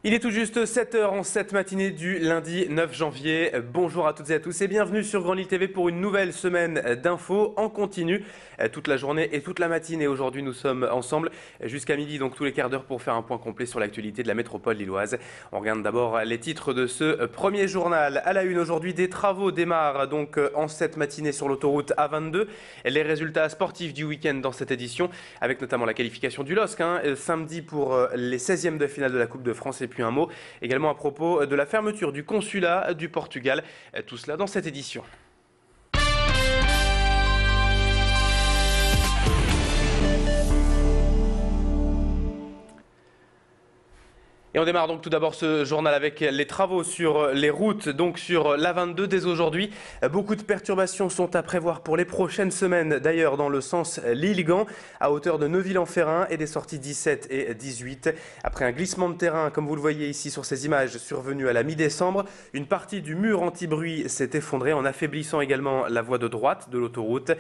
Il est tout juste 7 h en cette matinée du lundi 9 janvier. Bonjour à toutes et à tous et bienvenue sur Grand Lille TV pour une nouvelle semaine d'infos en continu. Toute la journée et toute la matinée. Aujourd'hui, nous sommes ensemble jusqu'à midi, donc tous les quarts d'heure pour faire un point complet sur l'actualité de la métropole lilloise. On regarde d'abord les titres de ce premier journal. À la une aujourd'hui, des travaux démarrent donc en cette matinée sur l'autoroute A22. Les résultats sportifs du week-end dans cette édition, avec notamment la qualification du LOSC samedi pour les 16e de finale de la Coupe de France. Et puis un mot également à propos de la fermeture du consulat du Portugal. Tout cela dans cette édition. Et on démarre donc tout d'abord ce journal avec les travaux sur les routes, donc sur l'A22 dès aujourd'hui. Beaucoup de perturbations sont à prévoir pour les prochaines semaines, d'ailleurs dans le sens Lille-Gand, à hauteur de Neuville-en-Ferrain et des sorties 17 et 18. Après un glissement de terrain, comme vous le voyez ici sur ces images, survenu à la mi-décembre, une partie du mur anti-bruit s'est effondrée en affaiblissant également la voie de droite de l'autoroute.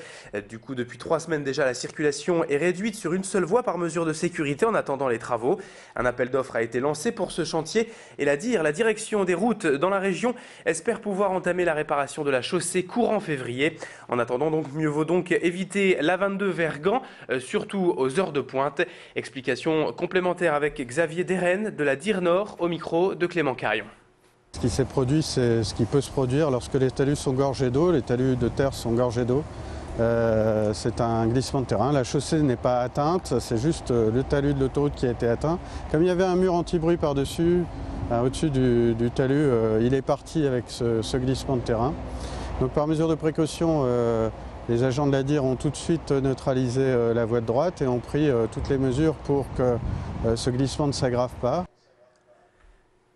Du coup, depuis 3 semaines déjà, la circulation est réduite sur une seule voie par mesure de sécurité en attendant les travaux. Un appel d'offres a été lancé pour ce chantier et la direction des routes dans la région espère pouvoir entamer la réparation de la chaussée courant février. En attendant, donc, mieux vaut donc éviter l'A22 vers Gand, surtout aux heures de pointe. Explication complémentaire avec Xavier Deren de la DIR Nord au micro de Clément Carion. Ce qui s'est produit, c'est ce qui peut se produire lorsque les talus sont gorgés d'eau, les talus de terre sont gorgés d'eau. C'est un glissement de terrain. La chaussée n'est pas atteinte, c'est juste le talus de l'autoroute qui a été atteint. Comme il y avait un mur anti-bruit par-dessus, au-dessus du talus, il est parti avec ce glissement de terrain. Donc par mesure de précaution, les agents de la DIR ont tout de suite neutralisé la voie de droite et ont pris toutes les mesures pour que ce glissement ne s'aggrave pas.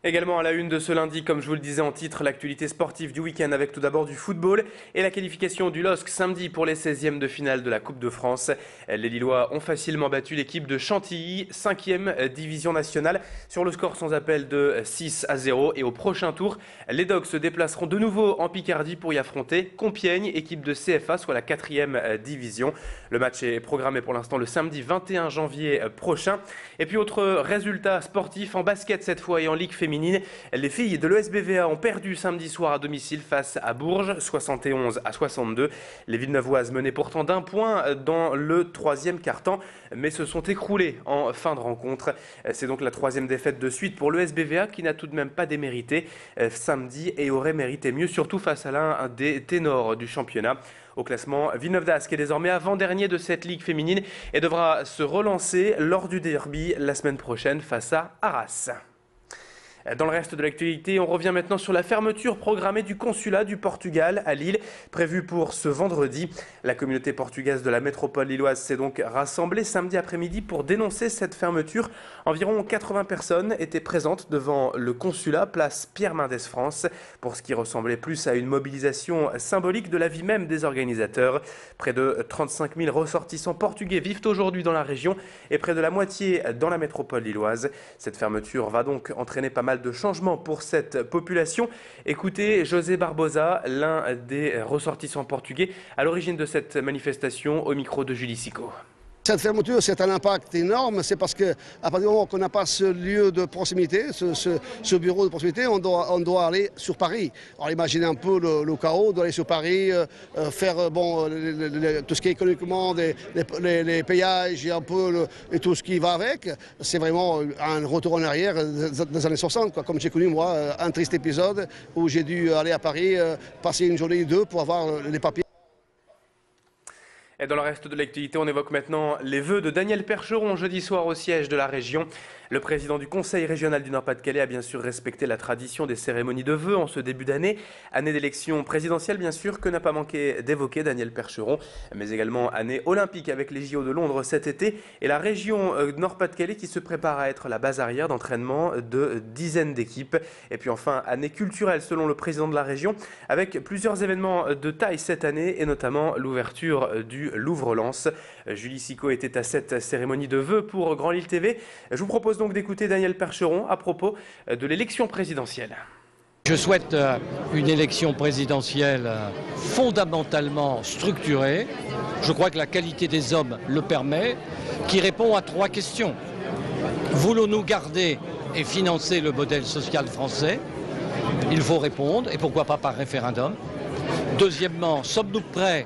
Également à la une de ce lundi, comme je vous le disais en titre, l'actualité sportive du week-end avec tout d'abord du football et la qualification du LOSC samedi pour les 16e de finale de la Coupe de France. Les Lillois ont facilement battu l'équipe de Chantilly, 5e division nationale, sur le score sans appel de 6-0. Et au prochain tour, les Dogs se déplaceront de nouveau en Picardie pour y affronter Compiègne, équipe de CFA, soit la 4e division. Le match est programmé pour l'instant le samedi 21 janvier prochain. Et puis autre résultat sportif en basket cette fois et en Ligue féminine. Les filles de l'ESBVA ont perdu samedi soir à domicile face à Bourges, 71-62. Les Villeneuvoises menaient pourtant d'1 point dans le 3e quart-temps, mais se sont écroulées en fin de rencontre. C'est donc la 3e défaite de suite pour l'ESBVA qui n'a tout de même pas démérité samedi et aurait mérité mieux, surtout face à l'un des ténors du championnat. Au classement, Villeneuve d'Ascq est désormais avant-dernier de cette Ligue féminine et devra se relancer lors du derby la semaine prochaine face à Arras. Dans le reste de l'actualité, on revient maintenant sur la fermeture programmée du consulat du Portugal à Lille, prévue pour ce vendredi. La communauté portugaise de la métropole lilloise s'est donc rassemblée samedi après-midi pour dénoncer cette fermeture. Environ 80 personnes étaient présentes devant le consulat, place Pierre Mendès France, pour ce qui ressemblait plus à une mobilisation symbolique de la vie même des organisateurs. Près de 35 000 ressortissants portugais vivent aujourd'hui dans la région et près de la moitié dans la métropole lilloise. Cette fermeture va donc entraîner pas mal de changements pour cette population. Écoutez José Barbosa, l'un des ressortissants portugais à l'origine de cette manifestation, au micro de Julie Sico. Cette fermeture, c'est un impact énorme, c'est parce qu'à partir du moment qu'on n'a pas ce lieu de proximité, ce bureau de proximité, on doit aller sur Paris. Alors imaginez un peu le chaos d'aller sur Paris, faire tout ce qui est économiquement, les péages et un peu et tout ce qui va avec. C'est vraiment un retour en arrière des années 60, quoi. Comme j'ai connu moi, un triste épisode où j'ai dû aller à Paris, passer une journée ou deux pour avoir les papiers. Et dans le reste de l'actualité, on évoque maintenant les vœux de Daniel Percheron jeudi soir au siège de la région. Le président du Conseil régional du Nord-Pas-de-Calais a bien sûr respecté la tradition des cérémonies de vœux en ce début d'année. Année d'élection présidentielle bien sûr que n'a pas manqué d'évoquer Daniel Percheron, mais également année olympique avec les JO de Londres cet été et la région Nord-Pas-de-Calais qui se prépare à être la base arrière d'entraînement de dizaines d'équipes. Et puis enfin, année culturelle selon le président de la région avec plusieurs événements de taille cette année et notamment l'ouverture du Louvre-Lens. Julie Sico était à cette cérémonie de vœux pour Grand Lille TV. Je vous propose donc d'écouter Daniel Percheron à propos de l'élection présidentielle. Je souhaite une élection présidentielle fondamentalement structurée. Je crois que la qualité des hommes le permet, qui répond à 3 questions. Voulons-nous garder et financer le modèle social français? Il faut répondre, et pourquoi pas par référendum. Deuxièmement, sommes-nous prêts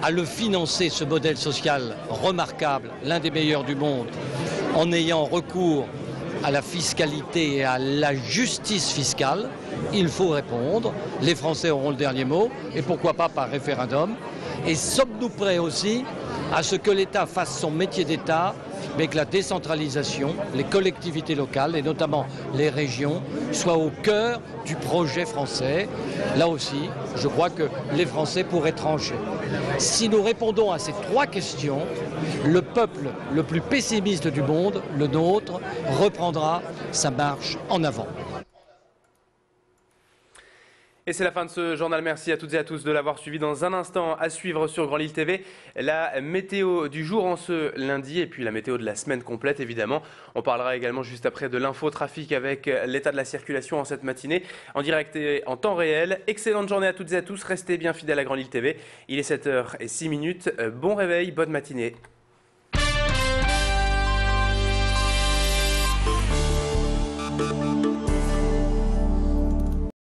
à le financer, ce modèle social remarquable, l'un des meilleurs du monde, en ayant recours à la fiscalité et à la justice fiscale? Il faut répondre. Les Français auront le dernier mot, et pourquoi pas par référendum. Et sommes-nous prêts aussi à ce que l'État fasse son métier d'État, mais que la décentralisation, les collectivités locales, et notamment les régions, soient au cœur du projet français? Là aussi, je crois que les Français pourraient trancher. Si nous répondons à ces trois questions, le peuple le plus pessimiste du monde, le nôtre, reprendra sa marche en avant. Et c'est la fin de ce journal. Merci à toutes et à tous de l'avoir suivi. Dans un instant, à suivre sur Grand Lille TV, la météo du jour en ce lundi et puis la météo de la semaine complète évidemment. On parlera également juste après de l'infotrafic avec l'état de la circulation en cette matinée en direct et en temps réel. Excellente journée à toutes et à tous. Restez bien fidèles à Grand Lille TV. Il est 7h06. Bon réveil, bonne matinée.